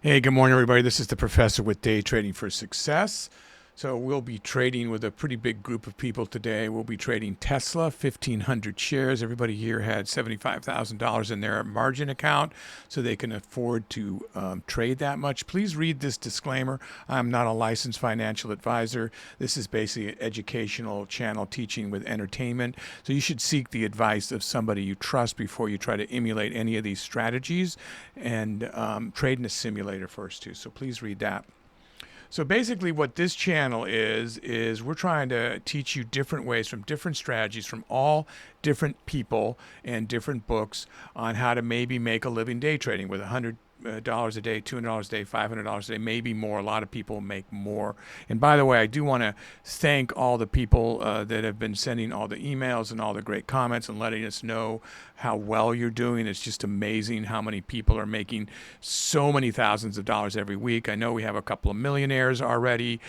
Hey, good morning, everybody. This is the professor with Day Trading for Success. So we'll be trading with a pretty big group of people today. We'll be trading Tesla, 1,500 shares. Everybody here had $75,000 in their margin account, so they can afford to trade that much. Please read this disclaimer. I'm not a licensed financial advisor. This is basically an educational channel teaching with entertainment. So you should seek the advice of somebody you trust before you try to emulate any of these strategies, and trade in a simulator first too. So please read that. So basically what this channel is we're trying to teach you different ways from different strategies from all different people and different books on how to maybe make a living day trading with $100 a day, $200 a day, $500 a day, maybe more. A lot of people make more. And by the way, I do want to thank all the people that have been sending all the emails and all the great comments and letting us know how well you're doing. It's just amazing how many people are making so many thousands of dollars every week. I know we have a couple of millionaires already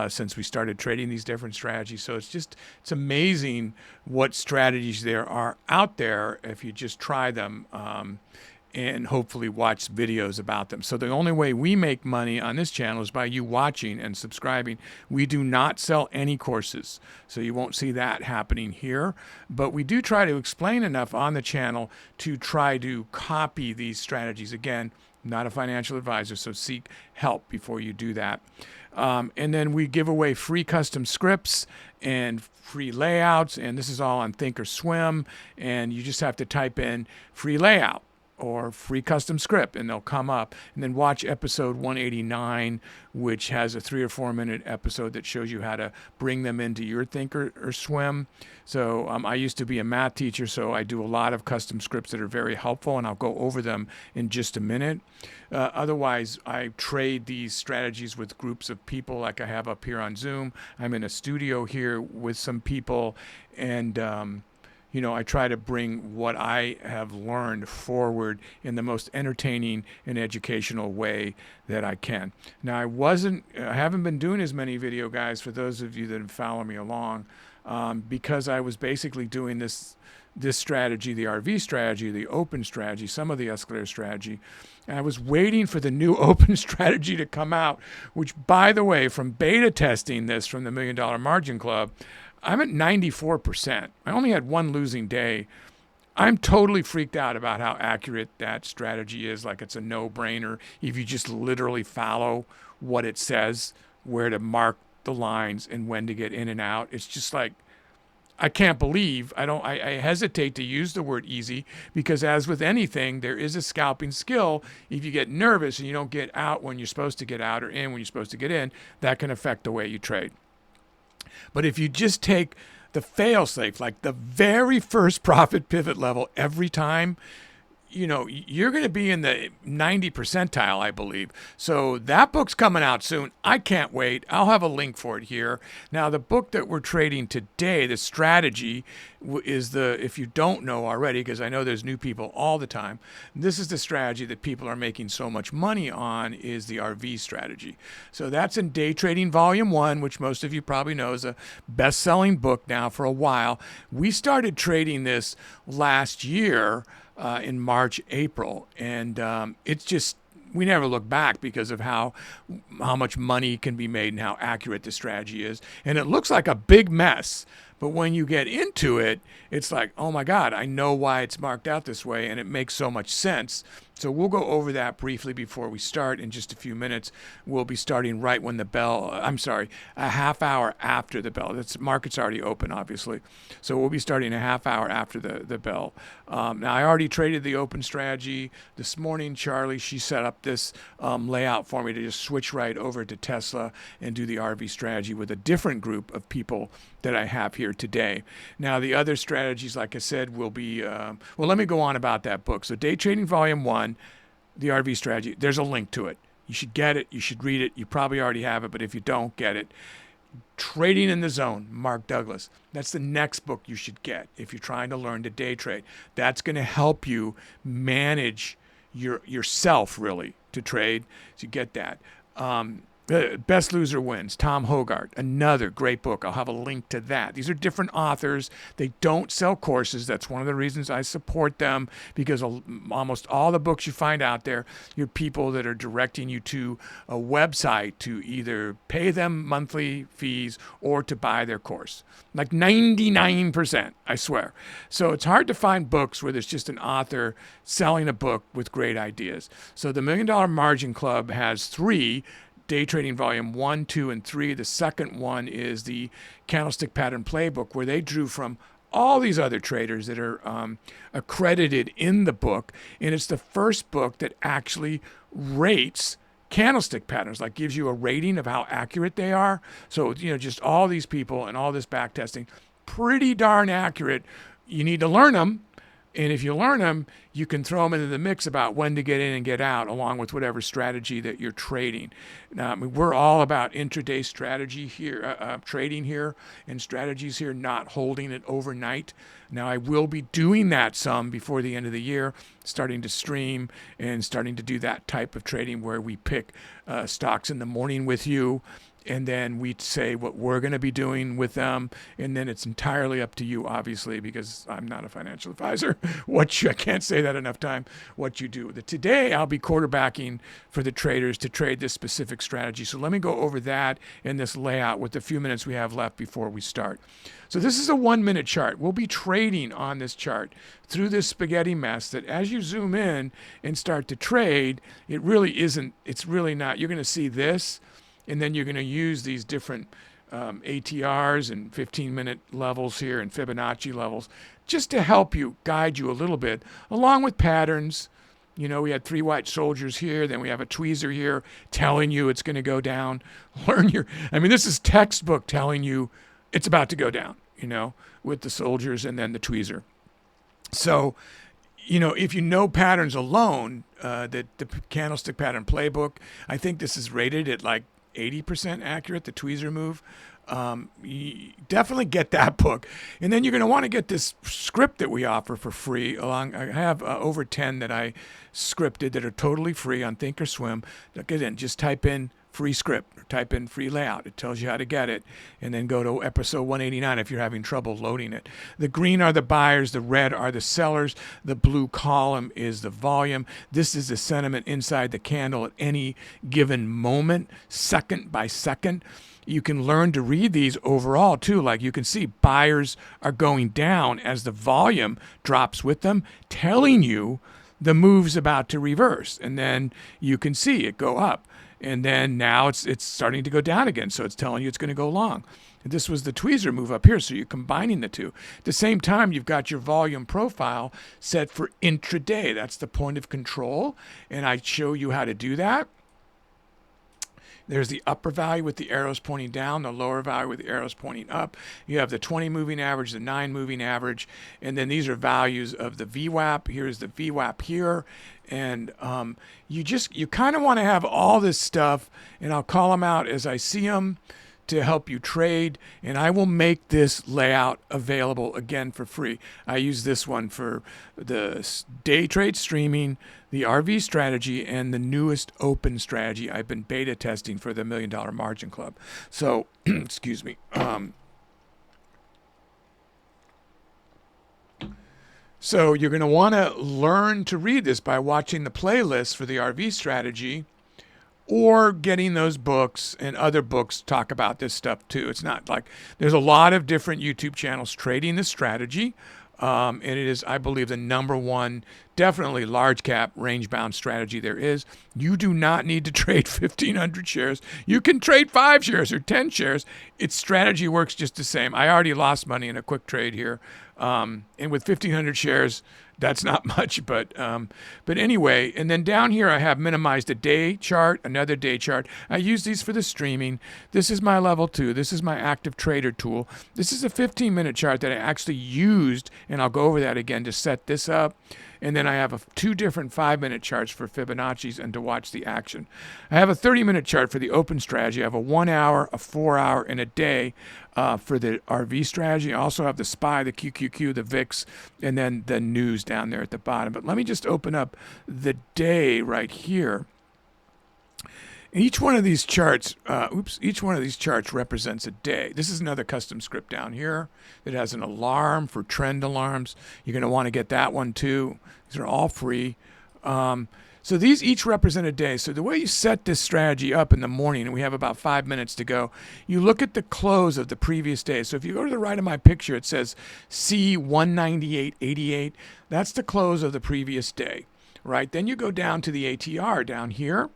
since we started trading these different strategies. So it's amazing what strategies there are out there if you just try them. And hopefully watch videos about them. So the only way we make money on this channel is by you watching and subscribing. We do not sell any courses, so you won't see that happening here. But we do try to explain enough on the channel to try to copy these strategies. Again, not a financial advisor, so seek help before you do that. And then we give away free custom scripts and free layouts, and this is all on Thinkorswim, and you just have to type in free layout or free custom script, and they'll come up. And then watch episode 189, which has a 3 or 4 minute episode that shows you how to bring them into your Thinkorswim. So I used to be a math teacher, so I do a lot of custom scripts that are very helpful, and I'll go over them in just a minute. Otherwise, I trade these strategies with groups of people like I have up here on Zoom. I'm in a studio here with some people, and I try to bring what I have learned forward in the most entertaining and educational way that I can. Now, I haven't been doing as many video guys for those of you that have followed me along, because I was basically doing this strategy, the RV strategy, the open strategy, some of the escalator strategy. And I was waiting for the new open strategy to come out, which, by the way, from beta testing this from the $1 Million Margin Club, I'm at 94%. I only had one losing day. I'm totally freaked out about how accurate that strategy is. Like, it's a no-brainer if you just literally follow what it says, where to mark the lines and when to get in and out. It's just like, I can't believe, I hesitate to use the word easy, because as with anything, there is a scalping skill. If you get nervous and you don't get out when you're supposed to get out, or in when you're supposed to get in, that can affect the way you trade. But if you just take the fail-safe, like the very first profit pivot level every time, you're going to be in the 90 percentile, I believe. So that book's coming out soon. I can't wait. I'll have a link for it here. Now, the book that we're trading today, the strategy, is if you don't know already, because I know there's new people all the time, this is the strategy that people are making so much money on, is the RV strategy. So that's in Day Trading Volume 1, which most of you probably know is a best-selling book now for a while. We started trading this last year, in March, April, and it's just, we never look back because of how much money can be made and how accurate the strategy is. And it looks like a big mess, but when you get into it, it's like, oh my God, I know why it's marked out this way, and it makes so much sense. So we'll go over that briefly before we start in just a few minutes. We'll be starting right when the bell, a half hour after the bell. The market's already open, obviously. So we'll be starting a half hour after the bell. Now, I already traded the open strategy. This morning, Charlie, she set up this layout for me to just switch right over to Tesla and do the RV strategy with a different group of people that I have here today. Now, the other strategies, like I said, will be, let me go on about that book. So Day Trading Volume 1, the RV strategy, there's a link to it. You should get it. You should read it. You probably already have it, but if you don't, get it. Trading in the Zone, Mark Douglas. That's the next book you should get if you're trying to learn to day trade. That's going to help you manage yourself, really, to trade. So you get that. Best Loser Wins, Tom Hougaard, another great book. I'll have a link to that. These are different authors. They don't sell courses. That's one of the reasons I support them, because almost all the books you find out there, you're people that are directing you to a website to either pay them monthly fees or to buy their course. Like 99%, I swear. So it's hard to find books where there's just an author selling a book with great ideas. So the $1 Million Margin Club has 3: Day Trading Volume 1, 2, and 3. The second one is the Candlestick Pattern Playbook, where they drew from all these other traders that are accredited in the book. And it's the first book that actually rates candlestick patterns, like gives you a rating of how accurate they are. So, just all these people and all this back testing, pretty darn accurate. You need to learn them. And if you learn them, you can throw them into the mix about when to get in and get out, along with whatever strategy that you're trading. Now, we're all about intraday strategy here, trading here, and strategies here, not holding it overnight. Now, I will be doing that some before the end of the year, starting to stream and starting to do that type of trading where we pick stocks in the morning with you, and then we say what we're going to be doing with them, and then it's entirely up to you, obviously, because I'm not a financial advisor. I can't say that enough time, what you do with it. Today, I'll be quarterbacking for the traders to trade this specific strategy. So let me go over that in this layout with the few minutes we have left before we start. So this is a 1-minute chart. We'll be trading on this chart through this spaghetti mess that as you zoom in and start to trade, it's really not. You're going to see this, and then you're going to use these different ATRs and 15-minute levels here and Fibonacci levels just to help you, guide you a little bit, along with patterns. We had 3 white soldiers here, then we have a tweezer here telling you it's going to go down. This is textbook telling you it's about to go down, with the soldiers and then the tweezer. So, if you know patterns alone, the Candlestick Pattern Playbook, I think this is rated at like 80% accurate, the tweezer move. You definitely get that book. And then you're going to want to get this script that we offer for free. I have over 10 that I scripted that are totally free on Thinkorswim. Again, just type in free script or type in free layout. It tells you how to get it. And then go to episode 189 if you're having trouble loading it. The green are the buyers. The red are the sellers. The blue column is the volume. This is the sentiment inside the candle at any given moment, second by second. You can learn to read these overall too. Like you can see buyers are going down as the volume drops with them, telling you the move's about to reverse. And then you can see it go up. And then now it's starting to go down again. So it's telling you it's going to go long. This was the tweezer move up here. So you're combining the two. At the same time, you've got your volume profile set for intraday. That's the point of control. And I show you how to do that. There's the upper value with the arrows pointing down, the lower value with the arrows pointing up. You have the 20 moving average, the 9 moving average, and then these are values of the VWAP. Here's the VWAP here. And you kind of want to have all this stuff, and I'll call them out as I see them to help you trade, and I will make this layout available again for free. I use this one for the day trade streaming, the RV strategy, and the newest open strategy I've been beta testing for the $1 Million Margin Club. So, excuse me. So you're going to want to learn to read this by watching the playlist for the RV strategy, or getting those books, and other books talk about this stuff too. It's not like there's a lot of different YouTube channels trading this strategy. And it is, I believe, the #1, definitely large cap range bound strategy there is. You do not need to trade 1,500 shares. You can trade 5 shares or 10 shares. Its strategy works just the same. I already lost money in a quick trade here. And with 1,500 shares, that's not much, but anyway, and then down here I have minimized a day chart, another day chart. I use these for the streaming. This is my level 2. This is my active trader tool. This is a 15-minute chart that I actually used, and I'll go over that again to set this up. And then I have 2 different 5-minute charts for Fibonacci's and to watch the action. I have a 30-minute chart for the open strategy. I have a 1 hour, a 4 hour, and a day for the RV strategy. I also have the SPY, the QQQ, the VIX, and then the news down there at the bottom. But let me just open up the day right here. Each one of these charts, each one of these charts represents a day. This is another custom script down here that has an alarm for trend alarms. You're going to want to get that one too. These are all free. So these each represent a day. So the way you set this strategy up in the morning, and we have about 5 minutes to go, you look at the close of the previous day. So if you go to the right of my picture, it says C198.88. That's the close of the previous day, right? Then you go down to the ATR down here.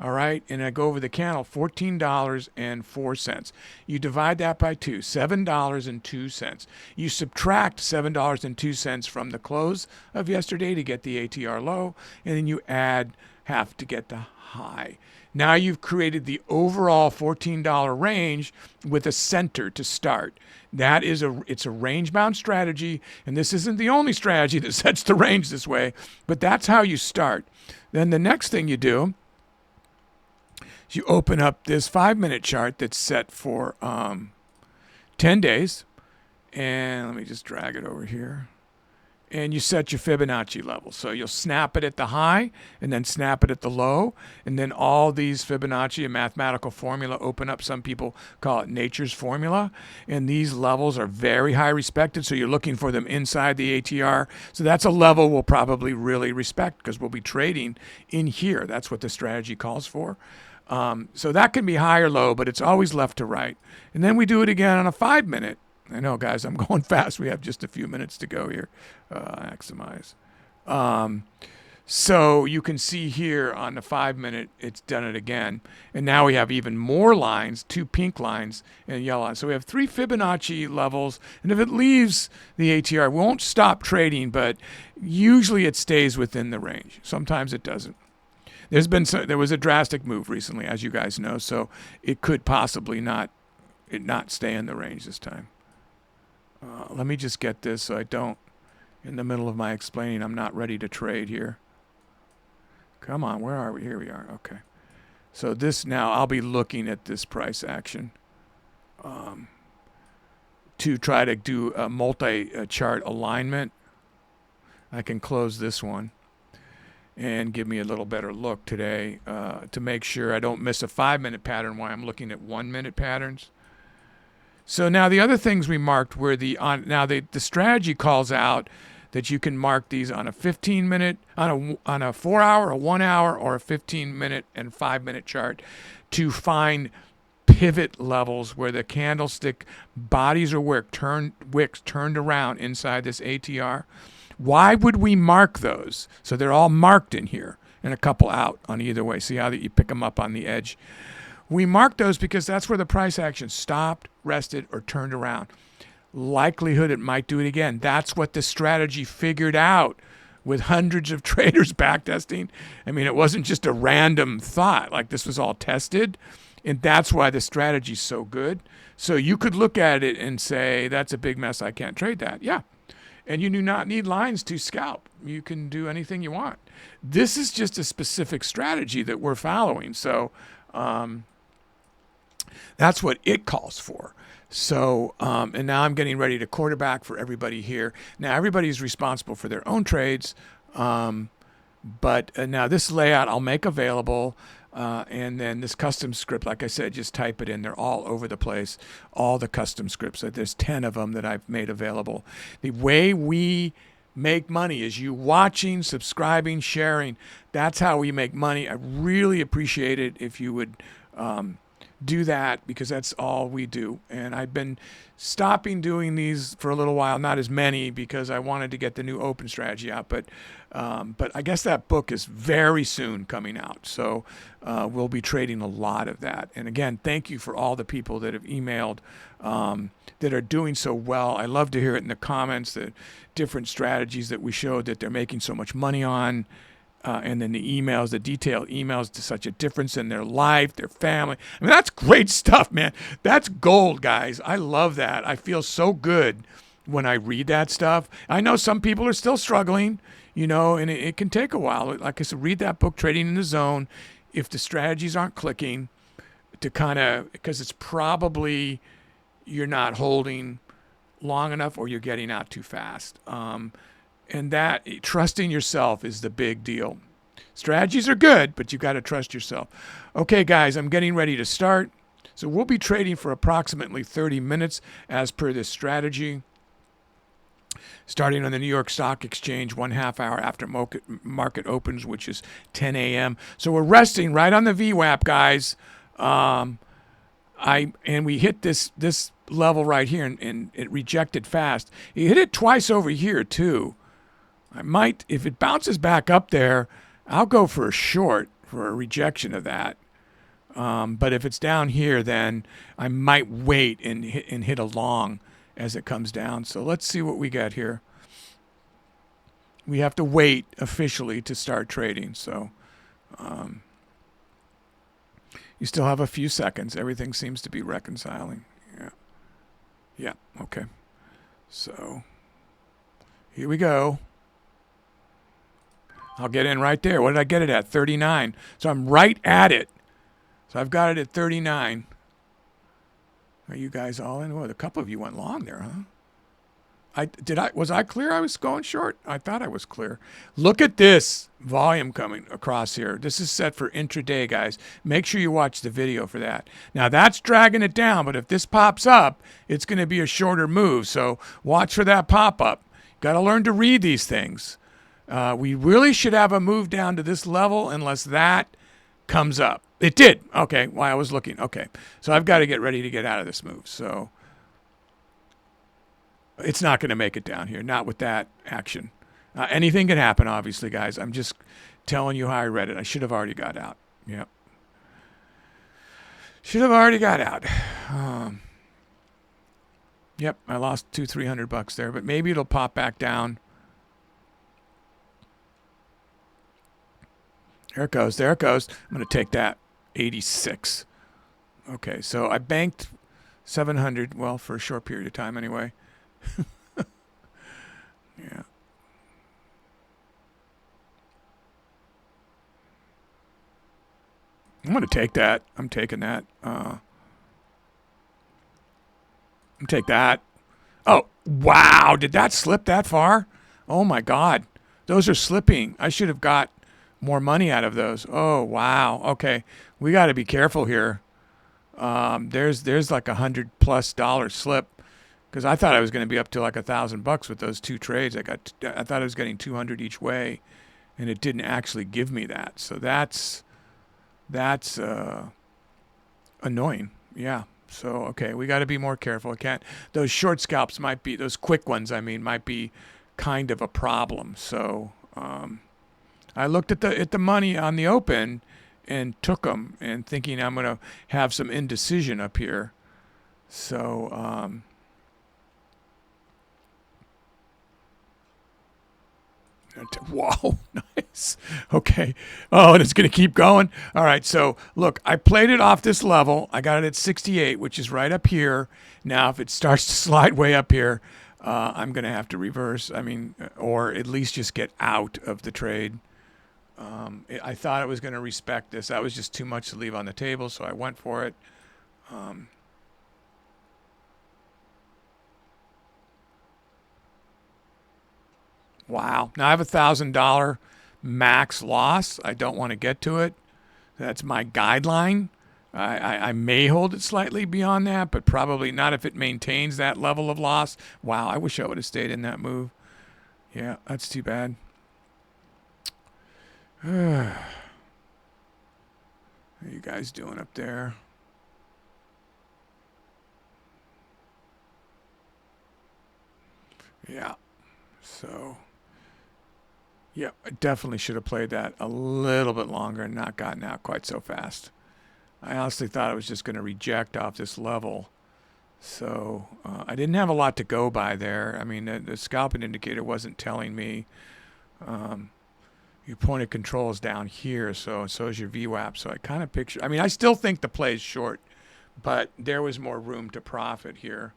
All right, and I go over the candle, $14.04. You divide that by 2, $7.02. You subtract $7.02 from the close of yesterday to get the ATR low, and then you add half to get the high. Now you've created the overall $14 range with a center to start. That is it's a range-bound strategy, and this isn't the only strategy that sets the range this way, but that's how you start. Then the next thing you do, you open up this 5-minute chart that's set for 10 days. And let me just drag it over here. And you set your Fibonacci level. So you'll snap it at the high and then snap it at the low. And then all these Fibonacci, a mathematical formula, open up. Some people call it nature's formula. And these levels are very high respected. So you're looking for them inside the ATR. So that's a level we'll probably really respect because we'll be trading in here. That's what the strategy calls for. So that can be high or low, but it's always left to right. And then we do it again on a 5-minute. I know, guys, I'm going fast. We have just a few minutes to go here. Maximize. So you can see here on the 5-minute, it's done it again. And now we have even more lines, 2 pink lines and a yellow line. So we have 3 Fibonacci levels. And if it leaves the ATR, we won't stop trading, but usually it stays within the range. Sometimes it doesn't. There was a drastic move recently, as you guys know, so it could possibly not stay in the range this time. Let me just get this so I don't, in the middle of my explaining, I'm not ready to trade here. Come on, where are we? Here we are. Okay. So this now, I'll be looking at this price action to try to do a multi-chart alignment. I can close this one and give me a little better look today to make sure I don't miss a 5-minute pattern while I'm looking at 1-minute patterns. So now the other things we marked were the strategy calls out that you can mark these on a 15-minute, on a 4-hour, a 1-hour, or a 15-minute and 5-minute chart to find pivot levels where the candlestick bodies or wicks turned around inside this ATR. Why would we mark those? So they're all marked in here and a couple out on either way. See how that you pick them up on the edge? We mark those because that's where the price action stopped, rested, or turned around. Likelihood it might do it again. That's what the strategy figured out with hundreds of traders backtesting. I mean, it wasn't just a random thought. Like, this was all tested. And that's why the strategy's so good. So you could look at it and say, that's a big mess. I can't trade that. Yeah. And you do not need lines to scalp. You can do anything you want. This is just a specific strategy that we're following. So that's what it calls for. So, and now I'm getting ready to quarterback for everybody here. Now, everybody's responsible for their own trades. But now this layout I'll make available. And then this custom script, like I said, just type it in. They're all over the place, all the custom scripts. There's 10 of them that I've made available. The way we make money is you watching, subscribing, sharing. That's how we make money. I really appreciate it if you would do that, because that's all we do. And I've been stopping doing these for a little while, not as many, because I wanted to get the new open strategy out. But I guess that book is very soon coming out. So we'll be trading a lot of that. And again, thank you for all the people that have emailed that are doing so well. I love to hear it in the comments, the different strategies that we showed that they're making so much money on. And then the emails, the detailed emails to such a difference in their life, their family. I mean, that's great stuff, man. That's gold, guys. I love that. I feel so good when I read that stuff. I know some people are still struggling, you know, and it can take a while. Like I said, read that book, Trading in the Zone. If the strategies aren't clicking, to kind of, because it's probably you're not holding long enough or you're getting out too fast. And that trusting yourself is the big deal. Strategies are good, but you've got to trust yourself. Okay, guys, I'm getting ready to start. So we'll be trading for approximately 30 minutes as per this strategy. Starting on the New York Stock Exchange 1/2 hour after market opens, which is 10 a.m. So we're resting right on the VWAP, guys. And we hit this level right here, and it rejected fast. You hit it twice over here too. I might, if it bounces back up there, I'll go for a short for a rejection of that. But if it's down here, then I might wait and hit a long as it comes down. So let's see what we get here. We have to wait officially to start trading. So you still have a few seconds. Everything seems to be reconciling. Yeah. Okay. So here we go. I'll get in right there. What did I get it at? 39. So I'm right at it. So I've got it at 39. Are you guys all in? Well, a couple of you went long there, huh? Was I clear? I was going short. I thought I was clear. Look at this volume coming across here. This is set for intraday, guys. Make sure you watch the video for that. Now that's dragging it down, but if this pops up, it's going to be a shorter move. So watch for that pop up. Got to learn to read these things. We really should have a move down to this level unless that comes up. It did. Okay. While I was looking. Okay. So I've got to get ready to get out of this move. So it's not going to make it down here. Not with that action. Anything can happen, obviously, guys. I'm just telling you how I read it. I should have already got out. Yep. Should have already got out. Yep. I lost $200-300 there, but maybe it'll pop back down. There it goes. There it goes. I'm going to take that. 86. Okay, so I banked 700. Well, for a short period of time anyway. Yeah. I'm going to take that. I'm taking that. I'm take that. Oh, wow. Did that slip that far? Oh, my God. Those are slipping. I should have got more money out of those. Oh, wow. Okay. We got to be careful here. There's like $100+ slip, because I thought I was going to be up to like $1,000 with those two trades. I thought I was getting 200 each way, and it didn't actually give me that. So that's annoying. Yeah. So okay, we got to be more careful. Those short scalps might be, those quick ones, I mean, might be kind of a problem. So I looked at the money on the open and took them, and thinking I'm going to have some indecision up here. So wow, nice. Okay. Oh, and it's going to keep going. All right. So look, I played it off this level. I got it at 68, which is right up here. Now, if it starts to slide way up here, I'm going to have to reverse. I mean, or at least just get out of the trade. I thought it was going to respect this. That was just too much to leave on the table, so I went for it. Wow. Now I have $1,000 max loss. I don't want to get to it. That's my guideline. I may hold it slightly beyond that, but probably not if it maintains that level of loss. Wow, I wish I would have stayed in that move. Yeah, that's too bad. How are you guys doing up there? Yeah. So, yeah, I definitely should have played that a little bit longer and not gotten out quite so fast. I honestly thought I was just going to reject off this level. So I didn't have a lot to go by there. I mean, the scalping indicator wasn't telling me. Your point of control is down here, so is your VWAP. So I kind of picture. I mean, I still think the play is short, but there was more room to profit here.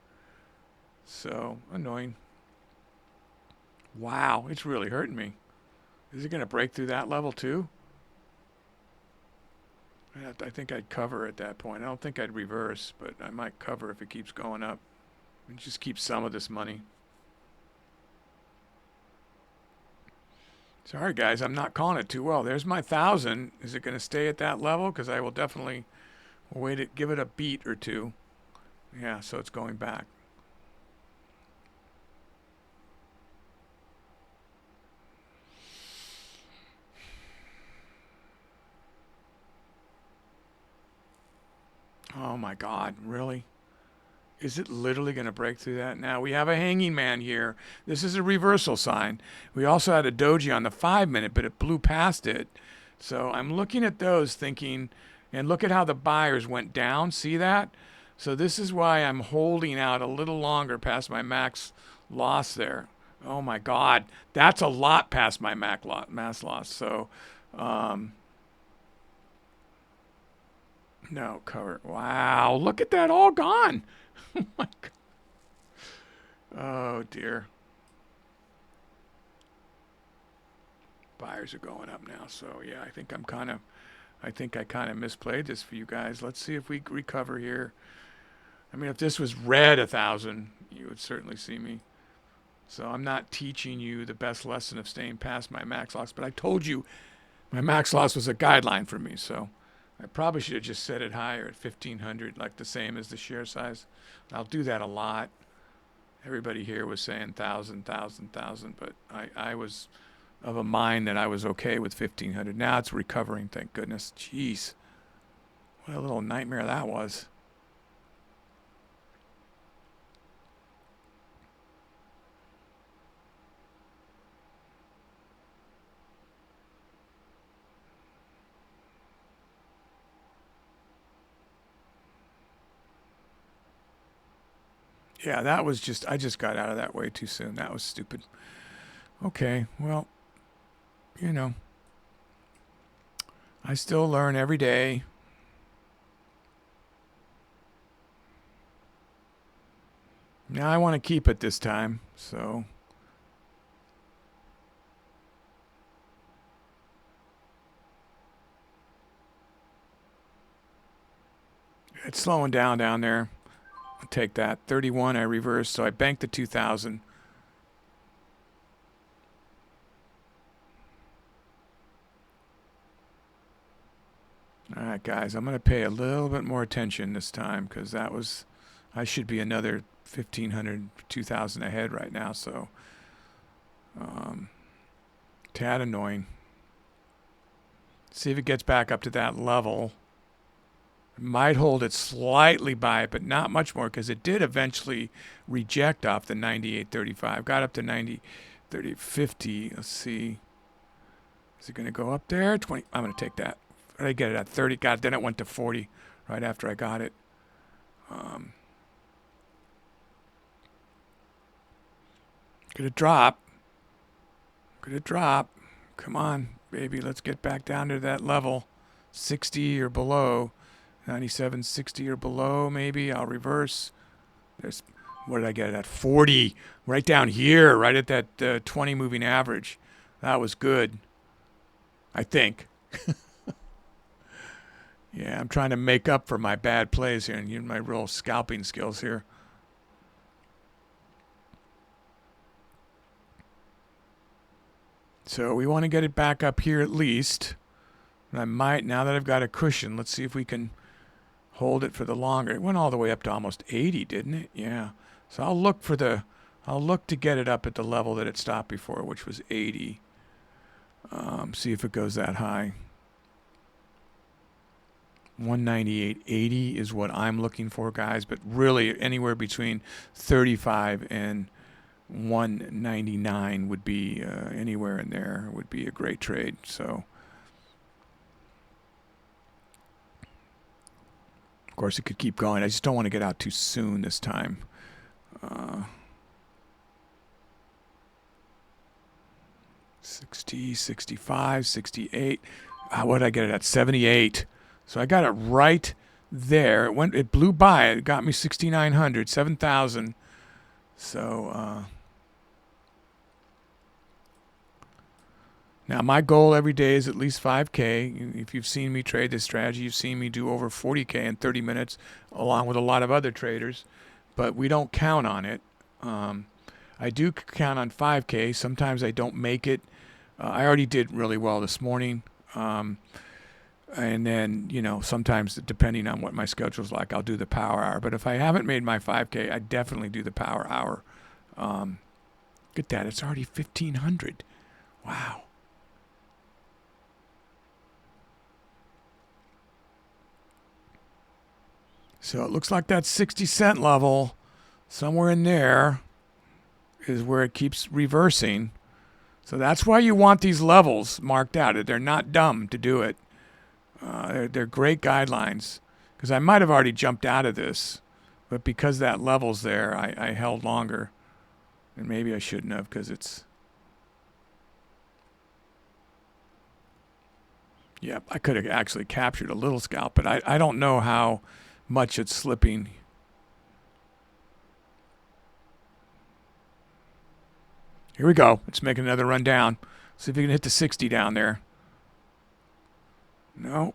So annoying. Wow, it's really hurting me. Is it going to break through that level too? I think I'd cover at that point. I don't think I'd reverse, but I might cover if it keeps going up. And just keep some of this money. Sorry, guys, I'm not calling it too well. There's my 1,000. Is it going to stay at that level? Because I will definitely wait it, give it a beat or two. Yeah, so it's going back. Oh my God, really? Is it literally going to break through that? Now we have a hanging man here. This is a reversal sign. We also had a doji on the 5-minute, but it blew past it. So I'm looking at those thinking, and look at how the buyers went down. See that? So this is why I'm holding out a little longer past my max loss there. Oh my God, that's a lot past my max loss. So, no cover. Wow, look at that, all gone. Oh my God. Oh dear. Buyers are going up now. So yeah, I think I kind of misplayed this for you guys. Let's see if we recover here. I mean, if this was red 1,000, you would certainly see me. So I'm not teaching you the best lesson of staying past my max loss, but I told you my max loss was a guideline for me. So I probably should have just set it higher at 1,500, like the same as the share size. I'll do that a lot. Everybody here was saying 1,000, 1,000, 1,000, but I was of a mind that I was okay with 1,500. Now it's recovering, thank goodness. Jeez, what a little nightmare that was. Yeah, that was just, I just got out of that way too soon. That was stupid. Okay, well, you know, I still learn every day. Now I want to keep it this time, so. It's slowing down there. I'll take that. 31, I reversed, so I banked the 2,000. All right, guys, I'm going to pay a little bit more attention this time because that was, I should be another 1,500, 2,000 ahead right now, so tad annoying. See if it gets back up to that level. Might hold it slightly by it, but not much more because it did eventually reject off the 98.35. Got up to 90.30.50. Let's see. Is it going to go up there? 20. I'm going to take that. I get it at 30. God, then it went to 40 right after I got it. Gonna drop. Gonna drop. Come on, baby. Let's get back down to that level. 60 or below. 97, 60 or below, maybe. I'll reverse. There's, what did I get it at? 40. Right down here, right at that 20 moving average. That was good. I think. Yeah, I'm trying to make up for my bad plays here and use my real scalping skills here. So we want to get it back up here at least. And I might, now that I've got a cushion, let's see if we can hold it for the longer. It went all the way up to almost 80, didn't it? Yeah. So I'll look to get it up at the level that it stopped before, which was 80. See if it goes that high. 198.80 is what I'm looking for, guys, but really anywhere between 35 and 199 would be anywhere in there would be a great trade. So of course it could keep going. I just don't want to get out too soon this time. 60, 65, 68. What did I get it at? 78. So I got it right there. It blew by. It got me 6,900, 7,000. So now my goal every day is at least 5K. If you've seen me trade this strategy, you've seen me do over 40K in 30 minutes, along with a lot of other traders. But we don't count on it. I do count on 5K. Sometimes I don't make it I already did really well this morning. And then, you know, sometimes depending on what my schedule's like, I'll do the power hour. But if I haven't made my 5K, I definitely do the power hour. Look at that. It's already 1,500. Wow. So it looks like that 60-cent level, somewhere in there, is where it keeps reversing. So that's why you want these levels marked out. They're not dumb to do it. They're great guidelines, because I might have already jumped out of this, but because that level's there, I held longer. And maybe I shouldn't have, because it's... Yep, I could have actually captured a little scalp, but I don't know how much it's slipping. Here we go. It's making another run down. See if you can hit the 60 down there. No.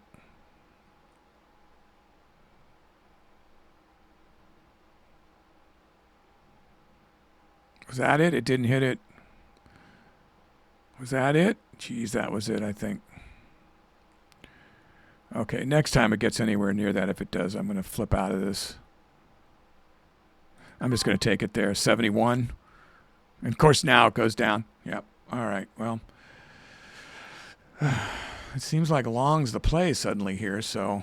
Was that it? It didn't hit it. Was that it? Geez, that was it, I think. Okay, next time it gets anywhere near that, if it does, I'm going to flip out of this. I'm just going to take it there, 71. And of course now it goes down. Yep. All right, well. It seems like long's the play suddenly here, so...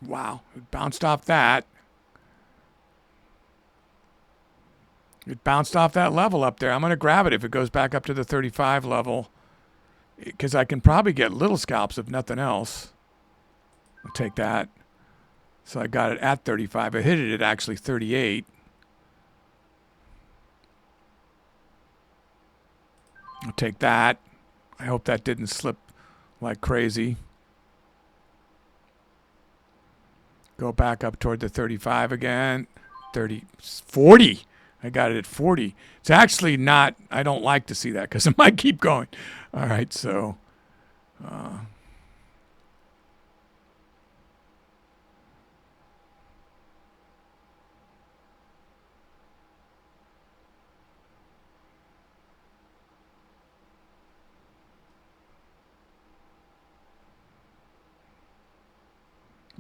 Wow, it bounced off that. It bounced off that level up there. I'm going to grab it if it goes back up to the 35 level, because I can probably get little scalps if nothing else. I'll take that. So I got it at 35. I hit it at actually 38. I'll take that. I hope that didn't slip like crazy. Go back up toward the 35 again. 30, 40. I got it at 40. It's actually not, I don't like to see that because it might keep going. All right, so.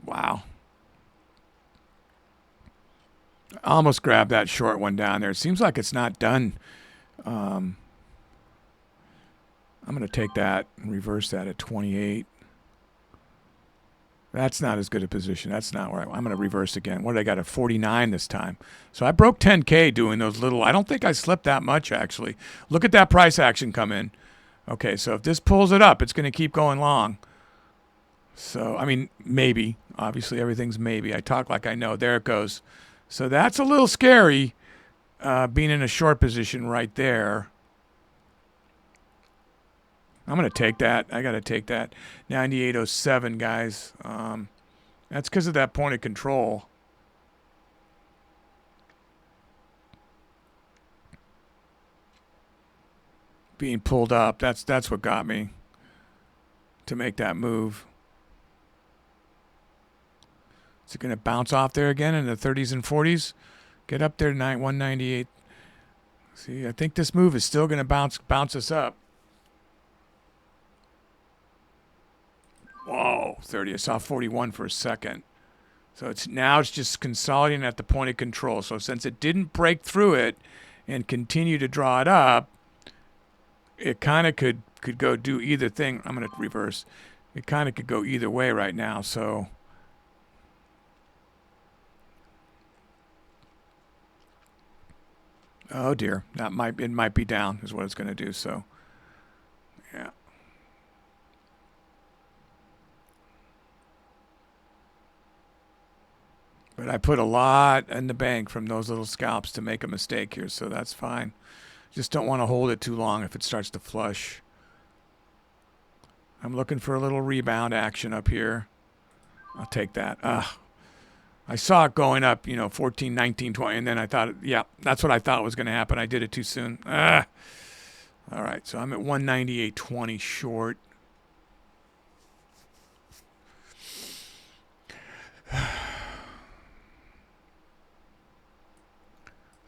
Wow. I almost grabbed that short one down there. It seems like it's not done. I'm going to take that and reverse that at 28. That's not as good a position. That's not where I'm going to reverse again. What did I got? A 49 this time. So I broke 10K doing those little. I don't think I slipped that much, actually. Look at that price action come in. Okay, so if this pulls it up, it's going to keep going long. So, I mean, maybe. Obviously, everything's maybe. I talk like I know. There it goes. So that's a little scary, being in a short position right there. I'm going to take that. I got to take that. 98.07, guys. That's because of that point of control. Being pulled up. That's what got me to make that move. Is it going to bounce off there again in the 30s and 40s? Get up there to 198. See, I think this move is still going to bounce us up. Whoa, 30. I saw 41 for a second. So it's just consolidating at the point of control. So since it didn't break through it and continue to draw it up, it kind of could go do either thing. I'm going to reverse. It kind of could go either way right now. So oh dear, it might be down is what it's going to do. So yeah. But I put a lot in the bank from those little scalps to make a mistake here, so that's fine. Just don't want to hold it too long if it starts to flush. I'm looking for a little rebound action up here. I'll take that. I saw it going up, 14, 19, 20, and then I thought, yeah, that's what I thought was going to happen. I did it too soon. All right, so I'm at 198.20 short.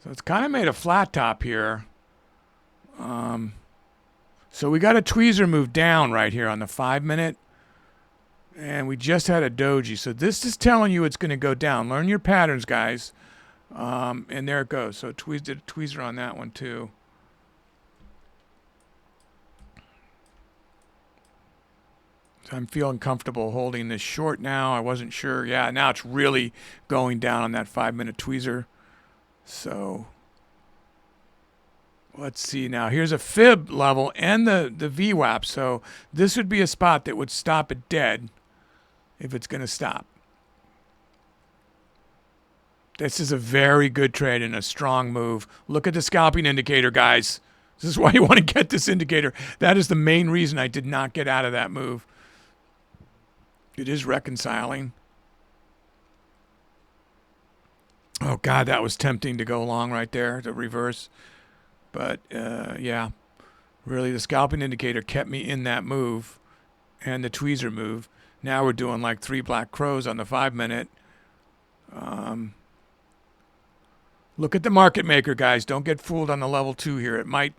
So it's kind of made a flat top here. So we got a tweezer move down right here on the 5-minute. And we just had a doji. So this is telling you it's going to go down. Learn your patterns, guys. And there it goes. So did a tweezer on that one too. So I'm feeling comfortable holding this short now. I wasn't sure. Yeah, now it's really going down on that 5-minute tweezer. So let's see now. Here's a fib level and the VWAP. So this would be a spot that would stop it dead if it's going to stop. This is a very good trade and a strong move. Look at the scalping indicator, guys. This is why you want to get this indicator. That is the main reason I did not get out of that move. It is reconciling. Oh, God, that was tempting to go long right there, to reverse. But, yeah, really the scalping indicator kept me in that move and the tweezer move. Now we're doing like 3 black crows on the 5-minute. Look at the market maker, guys. Don't get fooled on the level 2 here. It might,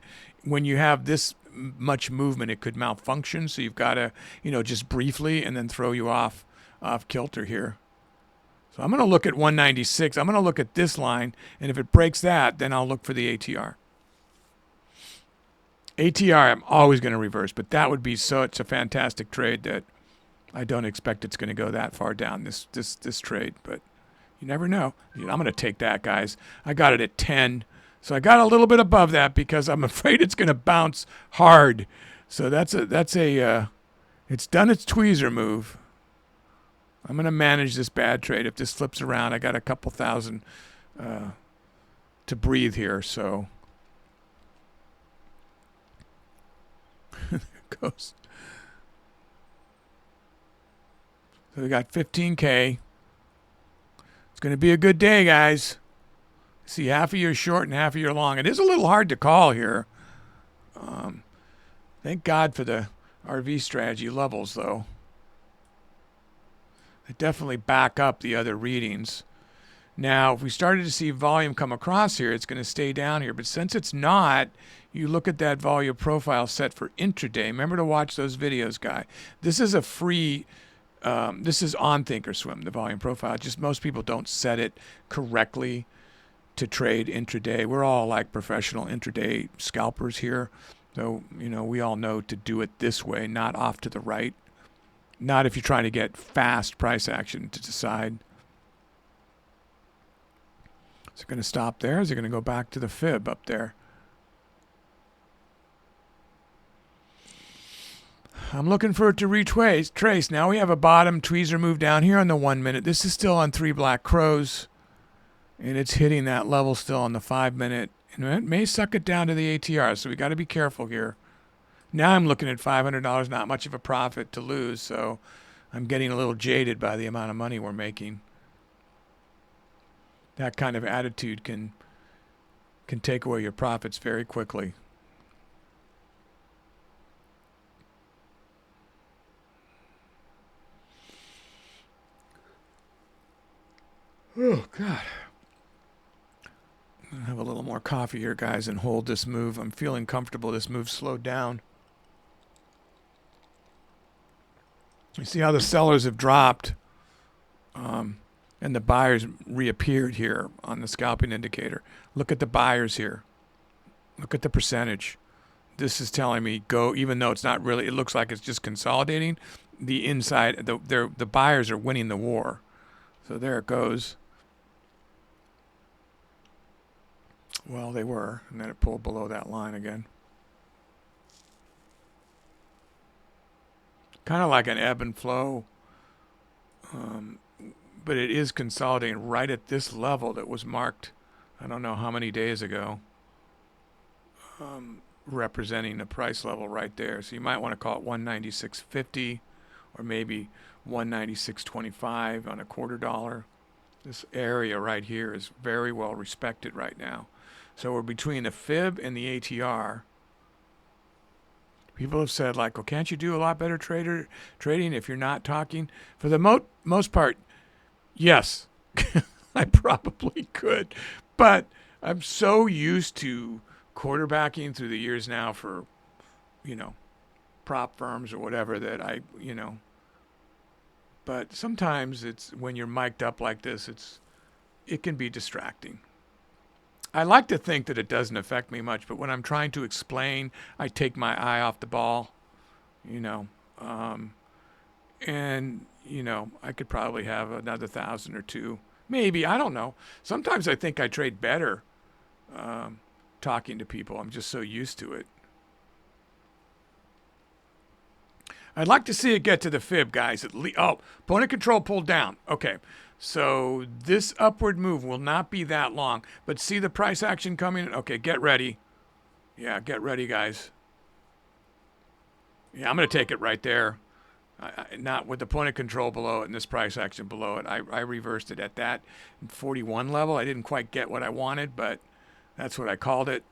when you have this much movement, it could malfunction. So you've got to, just briefly and then throw you off kilter here. So I'm going to look at 196. I'm going to look at this line. And if it breaks that, then I'll look for the ATR. ATR, I'm always going to reverse. But that would be such a fantastic trade that I don't expect it's going to go that far down this trade. But you never know. I'm going to take that, guys. I got it at 10. So I got a little bit above that because I'm afraid it's going to bounce hard. So it's done its tweezer move. I'm going to manage this bad trade. If this flips around, I got a couple thousand to breathe here. So there it goes. So we got 15K. It's going to be a good day, guys. See, half of you short and half of you long. It is a little hard to call here. Thank God for the RV strategy levels, though. They definitely back up the other readings. Now, if we started to see volume come across here, it's going to stay down here. But since it's not, you look at that volume profile set for intraday. Remember to watch those videos, guy. This is a free... this is on Thinkorswim, the volume profile. Just most people don't set it correctly to trade intraday. We're all like professional intraday scalpers here. So, we all know to do it this way, not off to the right. Not if you're trying to get fast price action to decide. Is it going to stop there? Is it going to go back to the fib up there? I'm looking for it to retrace. Now we have a bottom tweezer move down here on the 1-minute. This is still on 3 black crows. And it's hitting that level still on the 5-minute. And it may suck it down to the ATR. So we got to be careful here. Now I'm looking at $500, not much of a profit to lose. So I'm getting a little jaded by the amount of money we're making. That kind of attitude can take away your profits very quickly. Oh, God. I'm going to have a little more coffee here, guys, and hold this move. I'm feeling comfortable. This move slowed down. You see how the sellers have dropped, and the buyers reappeared here on the scalping indicator. Look at the buyers here. Look at the percentage. This is telling me go, even though it's not really, it looks like it's just consolidating. The inside, the buyers are winning the war. So there it goes. Well, they were, and then it pulled below that line again. Kind of like an ebb and flow, but it is consolidating right at this level that was marked, I don't know how many days ago, representing the price level right there. So you might want to call it 196.50 or maybe 196.25 on a $0.25. This area right here is very well respected right now. So we're between the fib and the ATR. People have said, like, well, can't you do a lot better trading if you're not talking? For the most part, yes, I probably could. But I'm so used to quarterbacking through the years now for, you know, prop firms or whatever that but sometimes it's when you're mic'd up like this, it can be distracting. I like to think that it doesn't affect me much, but when I'm trying to explain, I take my eye off the ball, you know, and I could probably have another 1,000 or two, maybe. I don't know. Sometimes I think I trade better talking to people. I'm just so used to it. I'd like to see it get to the fib, guys. Oh, opponent control pulled down. Okay, so this upward move will not be that long. But see the price action coming? Okay, get ready. Yeah, get ready, guys. Yeah, I'm going to take it right there. Not with the opponent control below it and this price action below it. I reversed it at that 41 level. I didn't quite get what I wanted, but that's what I called it.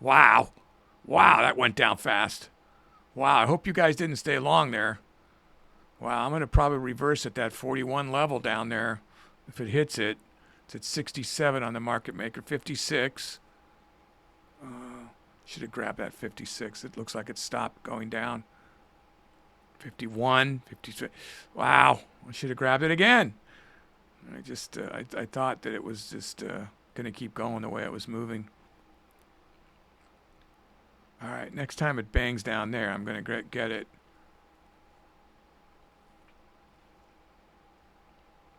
Wow. Wow, that went down fast. Wow, I hope you guys didn't stay long there. Wow, I'm going to probably reverse at that 41 level down there. If it hits it, it's at 67 on the market maker, 56. Should have grabbed that 56. It looks like it stopped going down. 51, 56. Wow, I should have grabbed it again. I thought that it was just going to keep going the way it was moving. All right, next time it bangs down there, I'm going to get it.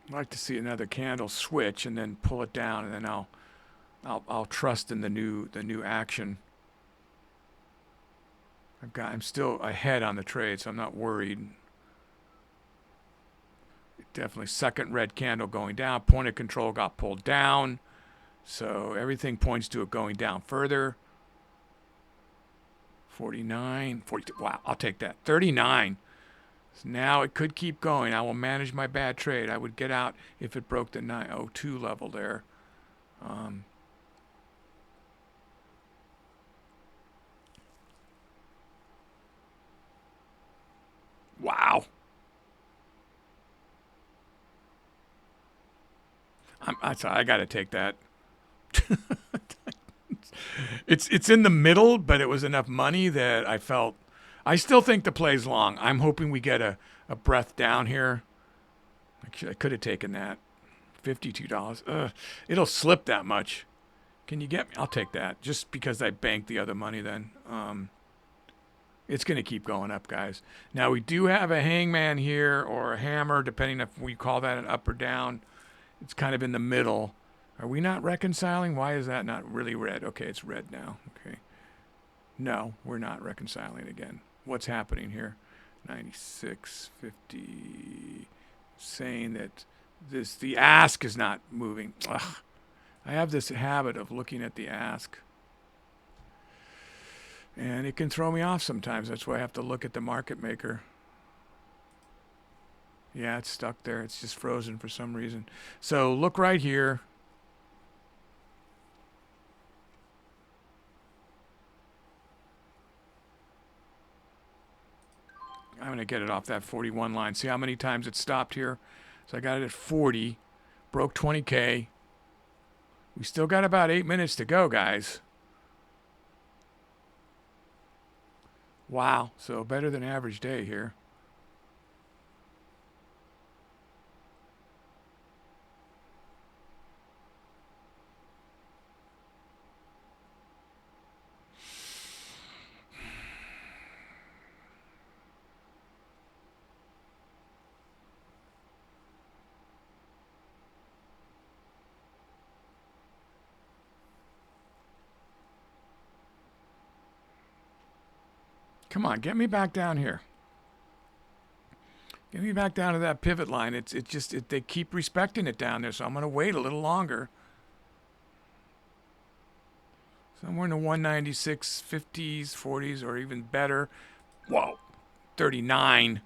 I'd like to see another candle switch and then pull it down, and then I'll trust in the new action. I'm still ahead on the trade, so I'm not worried. Definitely second red candle going down. Point of control got pulled down, so everything points to it going down further. 49, 42. Wow, I'll take that. 39. So now it could keep going. I will manage my bad trade. I would get out if it broke the 902 level there. Wow. I got to take that. It's in the middle, but it was enough money that I felt. I still think the play's long. I'm hoping we get a breath down here. Actually, I could have taken that. $52. Ugh, it'll slip that much. Can you get me? I'll take that just because I banked the other money then. It's going to keep going up, guys. Now, we do have a hangman here or a hammer, depending if we call that an up or down. It's kind of in the middle. Are we not reconciling? Why is that not really red? Okay, it's red now. Okay. No, we're not reconciling again. What's happening here? 96.50. Saying that the ask is not moving. Ugh. I have this habit of looking at the ask. And it can throw me off sometimes. That's why I have to look at the market maker. Yeah, it's stuck there. It's just frozen for some reason. So look right here. I'm going to get it off that 41 line. See how many times it stopped here? So I got it at 40. Broke 20K. We still got about 8 minutes to go, guys. Wow. So better than average day here. Come on, get me back down here. Get me back down to that pivot line. They keep respecting it down there, so I'm going to wait a little longer. Somewhere in the 196, 50s, 40s, or even better. Whoa, 39.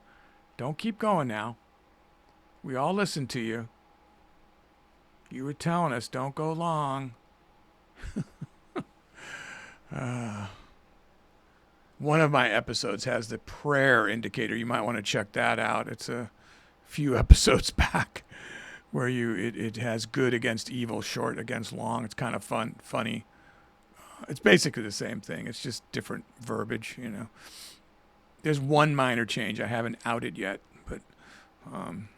Don't keep going now. We all listened to you. You were telling us don't go long. One of my episodes has the prayer indicator. You might want to check that out. It's a few episodes back where it has good against evil, short against long. It's kind of funny. It's basically the same thing. It's just different verbiage, you know. There's one minor change. I haven't outed yet, but I'm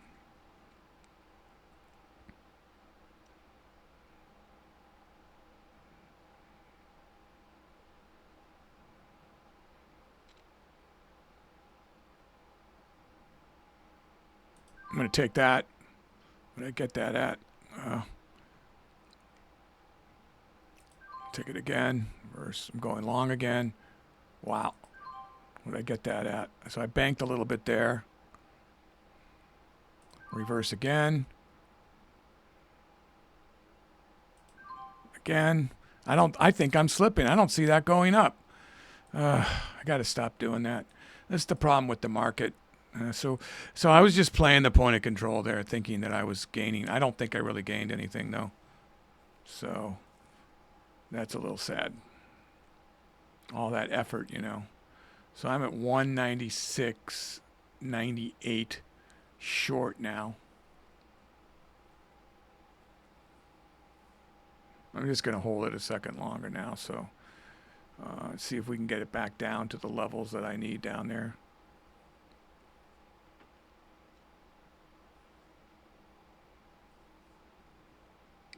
going to take that. What did I get that at? Take it again. Reverse. I'm going long again. Wow. What did I get that at? So I banked a little bit there. Reverse again. Again. I think I'm slipping. I don't see that going up. I got to stop doing that. That's the problem with the market. So I was just playing the point of control there, thinking that I was gaining. I don't think I really gained anything, though. So that's a little sad. All that effort, you know. So I'm at 196.98 short now. I'm just going to hold it a second longer now. So see if we can get it back down to the levels that I need down there.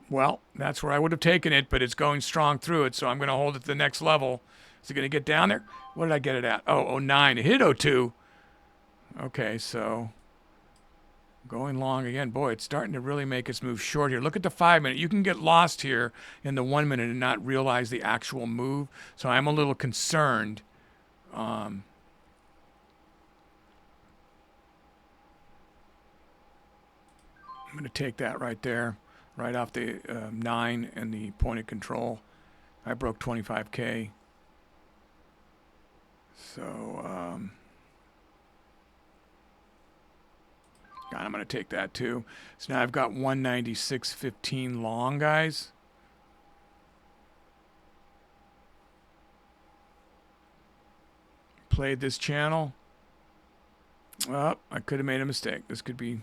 Well, that's where I would have taken it, but it's going strong through it, so I'm going to hold it to the next level. Is it going to get down there? What did I get it at? Oh, 09. It hit 02. Okay, so going long again. Boy, it's starting to really make its move short here. Look at the 5 minute. You can get lost here in the 1 minute and not realize the actual move, so I'm a little concerned. I'm going to take that right there. Right off the 9 and the point of control. I broke 25K. So, God, I'm going to take that too. So now I've got 196.15 long, guys. Played this channel. Well, I could have made a mistake. This could be...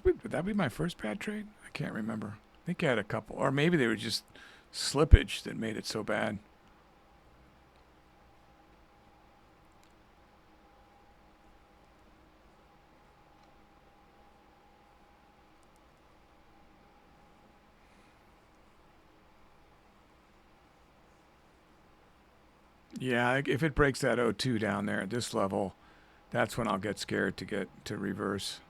Would that be my first bad trade? I can't remember. I think I had a couple. Or maybe they were just slippage that made it so bad. Yeah, if it breaks that 02 down there at this level, that's when I'll get scared to get to reverse.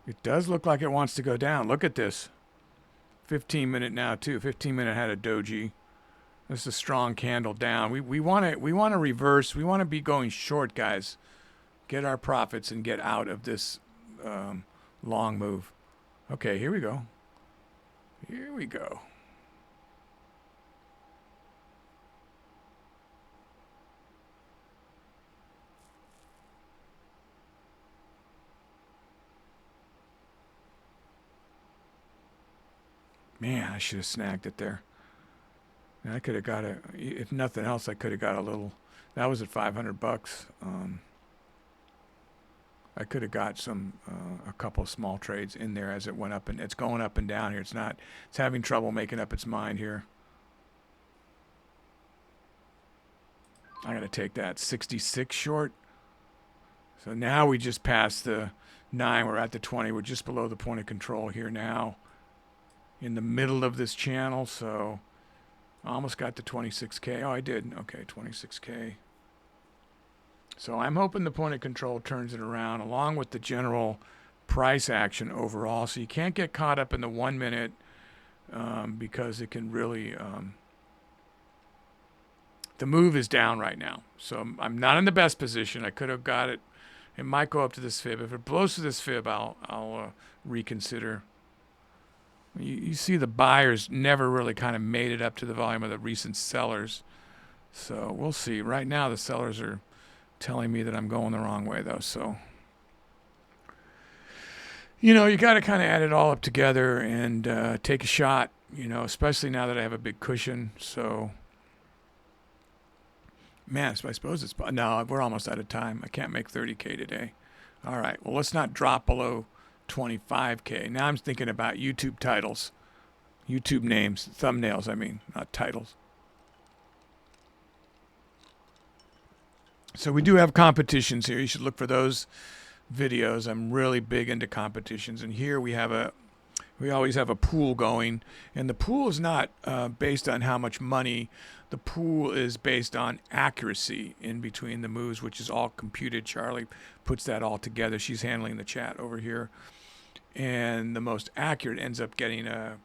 It does look like it wants to go down. Look at this. 15 minute now too. 15 minute had a doji. This is a strong candle down. We want to reverse. We want to be going short, guys. Get our profits and get out of this long move. Okay, here we go. Here we go. Man, I should have snagged it there. I could have got a, if nothing else, I could have got a little. That was at $500. I could have got some, a couple of small trades in there as it went up, and it's going up and down here. It's having trouble making up its mind here. I got to take that 66 short. So now we just passed the 9. We're at the 20. We're just below the point of control here now. In the middle of this channel, so I almost got to 26K. Oh, I did. Okay, 26K. So I'm hoping the point of control turns it around along with the general price action overall. So you can't get caught up in the 1 minute because it can really... the move is down right now. So I'm not in the best position. I could have got it. It might go up to this fib. If it blows to this fib, I'll reconsider. You see the buyers never really kind of made it up to the volume of the recent sellers. So we'll see. Right now the sellers are telling me that I'm going the wrong way, though. So, you know, you got to kind of add it all up together and take a shot, you know, especially now that I have a big cushion. So Man, I suppose it's... No, we're almost out of time. I can't make 30K today. All right. Well, let's not drop below 25K. Now I'm thinking about YouTube titles. YouTube names. Thumbnails, I mean. Not titles. So we do have competitions here. You should look for those videos. I'm really big into competitions. And here we always have a pool going. And the pool is not based on how much money. The pool is based on accuracy in between the moves, which is all computed. Charlie puts that all together. She's handling the chat over here. And the most accurate ends up getting a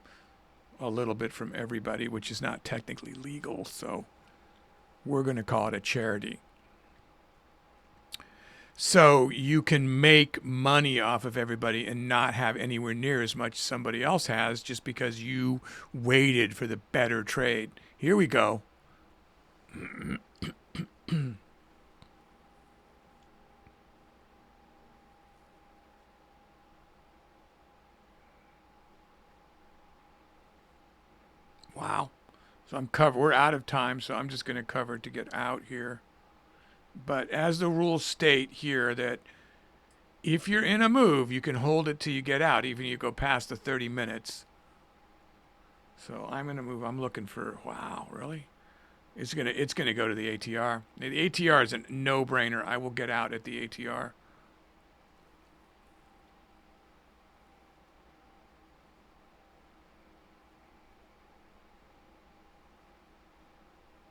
little bit from everybody, which is not technically legal. So we're going to call it a charity. So you can make money off of everybody and not have anywhere near as much as somebody else has just because you waited for the better trade. Here we go. Wow. So I'm covered. We're out of time, so I'm just going to cover to get out here. But as the rules state here that if you're in a move, you can hold it till you get out, even if you go past the 30 minutes. So I'm going to move. I'm looking for, wow, really? It's gonna go to the ATR. The ATR is a no-brainer. I will get out at the ATR.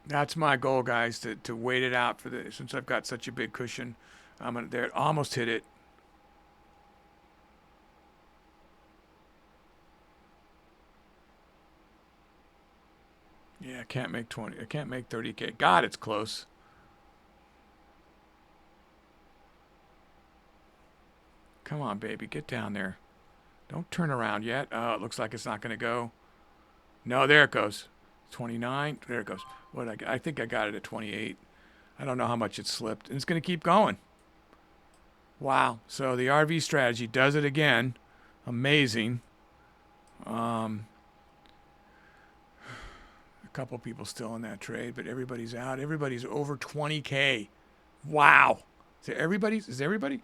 That's my goal, guys, to wait it out for since I've got such a big cushion. I'm gonna there. Almost hit it. Yeah, I can't make 20. I can't make 30K. God, it's close. Come on, baby, get down there. Don't turn around yet. Oh, it looks like it's not going to go. No, there it goes. 29. There it goes. What I think I got it at 28. I don't know how much it slipped. And it's going to keep going. Wow. So the RV strategy does it again. Amazing. A couple people still in that trade, but everybody's out. Everybody's over 20K. Wow. Is everybody?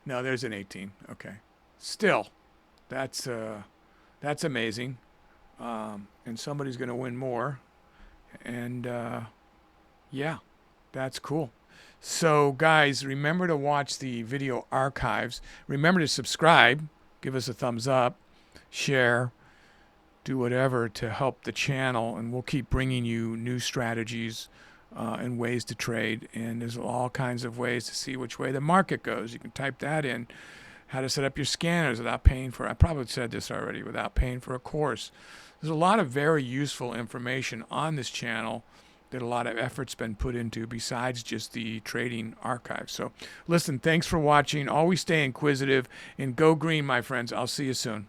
No, there's an 18. Okay. Still, that's amazing. And somebody's going to win more. And yeah, that's cool. So guys, remember to watch the video archives. Remember to subscribe. Give us a thumbs up. Share. Do whatever to help the channel, and we'll keep bringing you new strategies and ways to trade. And there's all kinds of ways to see which way the market goes. You can type that in. How to set up your scanners without paying for, I probably said this already, without paying for a course. There's a lot of very useful information on this channel that a lot of effort's been put into besides just the trading archive. So listen, thanks for watching. Always stay inquisitive and go green, my friends. I'll see you soon.